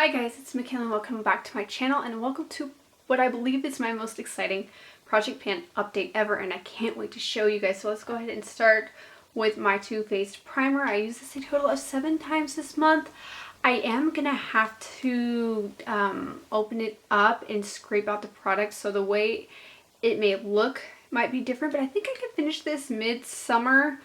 Hi guys, it's Michaela and welcome back to my channel and welcome to what I believe is my most exciting Project Pan update ever, and I can't wait to show you guys. So let's go ahead and start with my Too Faced primer. I used this a total of 7 times this month. I am gonna have to open it up and scrape out the product, so the way it may look might be different, but I think I can finish this mid-summer.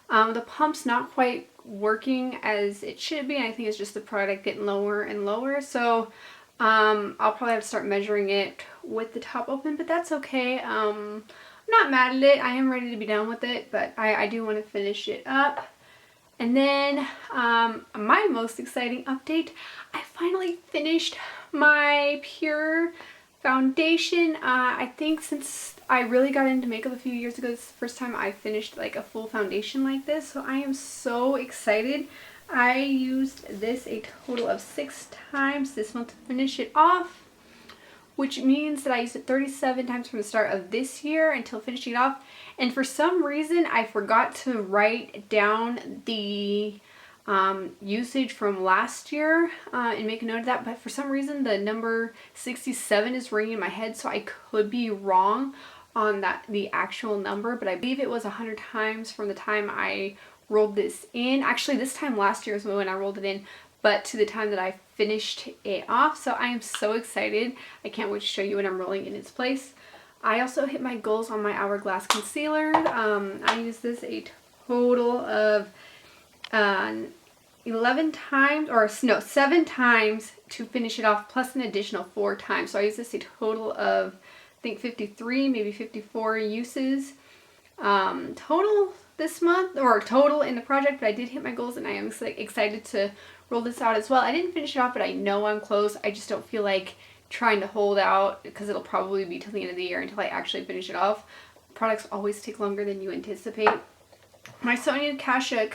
The pump's not quite working as it should be, and I think it's just the product getting lower and lower, so I'll probably have to start measuring it with the top open, but that's okay. I'm not mad at it. I am ready to be done with it, but I do want to finish it up. And then my most exciting update, I finally finished my Pure foundation. I think since I really got into makeup a few years ago, this is the first time I finished like a full foundation like this, so I am so excited. I used this a total of 6 times this month to finish it off, which means that I used it 37 times from the start of this year until finishing it off. And for some reason I forgot to write down the usage from last year and make a note of that, but for some reason the number 67 is ringing in my head, so I could be wrong on the actual number, but I believe it was 100 times from the time I rolled this in. Actually, this time last year is when I rolled it in, but to the time that I finished it off. So I am so excited. I can't wait to show you when I'm rolling in its place. I also hit my goals on my Hourglass concealer. I used this a total of 11 times, or no, 7 times to finish it off, plus an additional 4 times. So I used this a total of, I think, 53, maybe 54 uses total this month, or total in the project, but I did hit my goals and I am excited to roll this out as well. I didn't finish it off, but I know I'm close. I just don't feel like trying to hold out because it'll probably be till the end of the year until I actually finish it off. Products always take longer than you anticipate. My Sonia Kashuk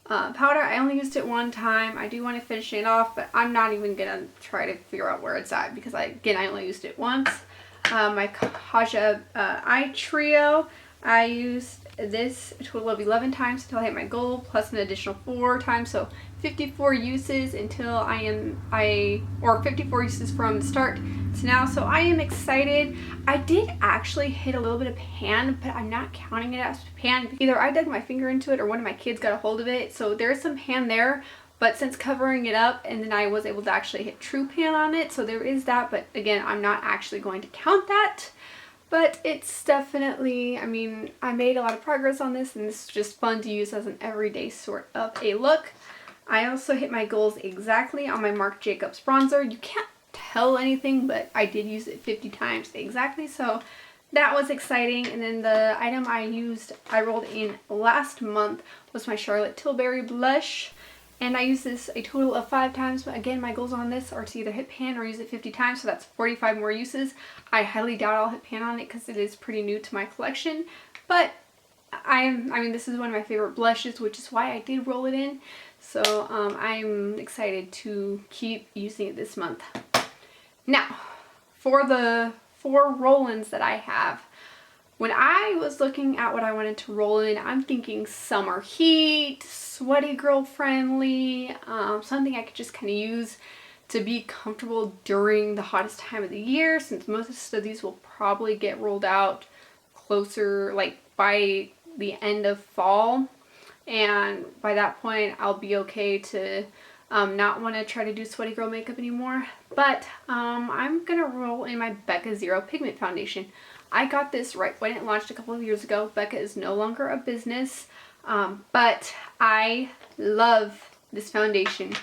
powder, I only used it 1 time. I do want to finish it off, but I'm not even gonna try to figure out where it's at because I only used it once. My Kaja Eye Trio, I used this a total of 11 times until I hit my goal, plus an additional 4 times, so 54 uses until or 54 uses from the start to now. So I am excited. I did actually hit a little bit of pan, but I'm not counting it as pan. Either I dug my finger into it or one of my kids got a hold of it, so there is some pan there. But since covering it up, and then I was able to actually hit true pan on it, so there is that. But again, I'm not actually going to count that. But it's definitely, I mean, I made a lot of progress on this, and this is just fun to use as an everyday sort of a look. I also hit my goals exactly on my Marc Jacobs bronzer. You can't tell anything, but I did use it 50 times exactly, so that was exciting. And then the item I rolled in last month was my Charlotte Tilbury blush. And I used this a total of 5 times, but again, my goals on this are to either hit pan or use it 50 times, so that's 45 more uses. I highly doubt I'll hit pan on it because it is pretty new to my collection, but I mean, this is one of my favorite blushes, which is why I did roll it in. So I'm excited to keep using it this month. Now, for the 4 roll-ins that I have, when I was looking at what I wanted to roll in, I'm thinking summer heat, sweaty girl friendly, something I could just kind of use to be comfortable during the hottest time of the year, since most of these will probably get rolled out closer, like by the end of fall, and by that point I'll be okay to not want to try to do sweaty girl makeup anymore. But I'm gonna roll in my Becca Zero Pigment Foundation. I got this right when it launched a couple of years ago. Becca is no longer a business, but I love this foundation.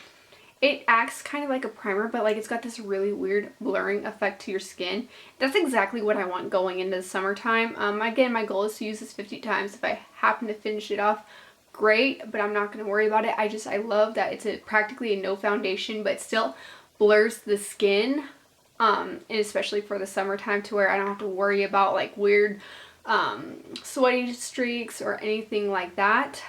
It acts kind of like a primer, but like it's got this really weird blurring effect to your skin. That's exactly what I want going into the summertime. Again, my goal is to use this 50 times. If I happen to finish it off, great, but I'm not going to worry about it. I love that it's practically a no foundation, but still blurs the skin. And especially for the summertime, to where I don't have to worry about like weird sweaty streaks or anything like that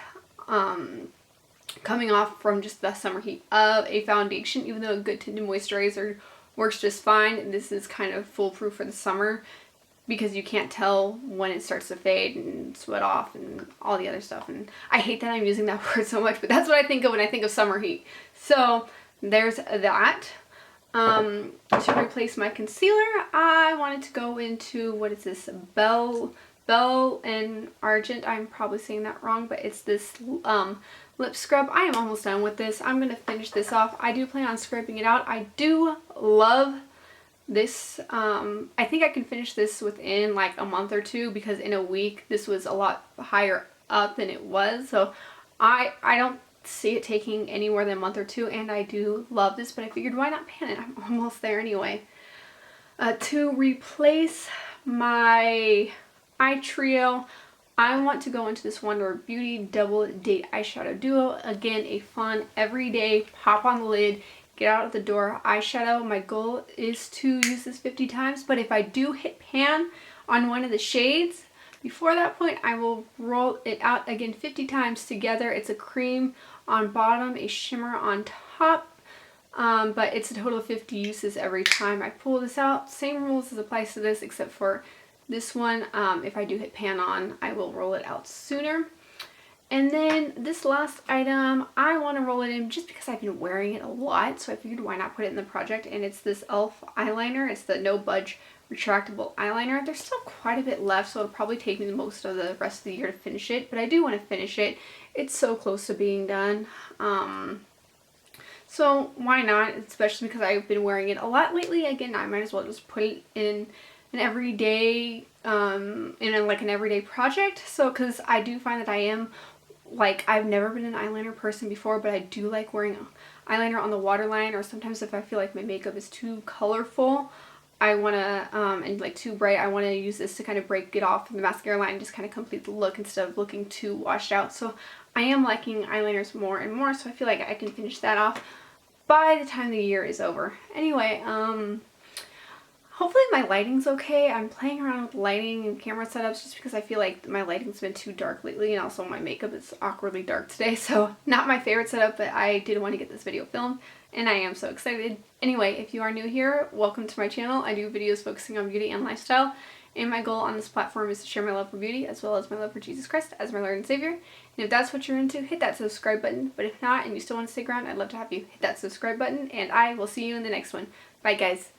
coming off from just the summer heat of a foundation. Even though a good tinted moisturizer works just fine, this is kind of foolproof for the summer because you can't tell when it starts to fade and sweat off and all the other stuff. And I hate that I'm using that word so much, but that's what I think of when I think of summer heat. So there's that. To replace my concealer, I wanted to go into, what is this, Belle and Argent. I'm probably saying that wrong, but it's this lip scrub. I am almost done with this. I'm going to finish this off. I do plan on scraping it out. I do love this. I think I can finish this within like a month or two, because in a week this was a lot higher up than it was. So I don't see it taking any more than a month or two, and I do love this, but I figured why not pan it? I'm almost there anyway. To replace my eye trio, I want to go into this Wonder Beauty Double Date Eyeshadow Duo. Again, a fun everyday pop on the lid, get out of the door eyeshadow. My goal is to use this 50 times, but if I do hit pan on one of the shades, before that point I will roll it out again 50 times together. It's a cream on bottom, a shimmer on top, but it's a total of 50 uses every time I pull this out. Same rules as applies to this, except for this one, if I do hit pan on, I will roll it out sooner. And then this last item, I want to roll it in just because I've been wearing it a lot, so I figured why not put it in the project. And it's this e.l.f. eyeliner. It's the No Budge retractable eyeliner. There's still quite a bit left, so it'll probably take me most of the rest of the year to finish it, but I do want to finish it. It's so close to being done. So why not, especially because I've been wearing it a lot lately. Again, I might as well just put it in an everyday, like an everyday project. So, because I do find that I am, like, I've never been an eyeliner person before, but I do like wearing eyeliner on the waterline, or sometimes if I feel like my makeup is too colorful, I want to, and like too bright, I want to use this to kind of break it off from the mascara line and just kind of complete the look instead of looking too washed out. So I am liking eyeliners more and more, so I feel like I can finish that off by the time the year is over. Anyway, hopefully my lighting's okay. I'm playing around with lighting and camera setups just because I feel like my lighting's been too dark lately, and also my makeup is awkwardly dark today, so not my favorite setup, but I did want to get this video filmed and I am so excited. Anyway, if you are new here, welcome to my channel. I do videos focusing on beauty and lifestyle, and my goal on this platform is to share my love for beauty as well as my love for Jesus Christ as my Lord and Savior. And if that's what you're into, hit that subscribe button. But if not, and you still want to stick around, I'd love to have you hit that subscribe button, and I will see you in the next one. Bye guys.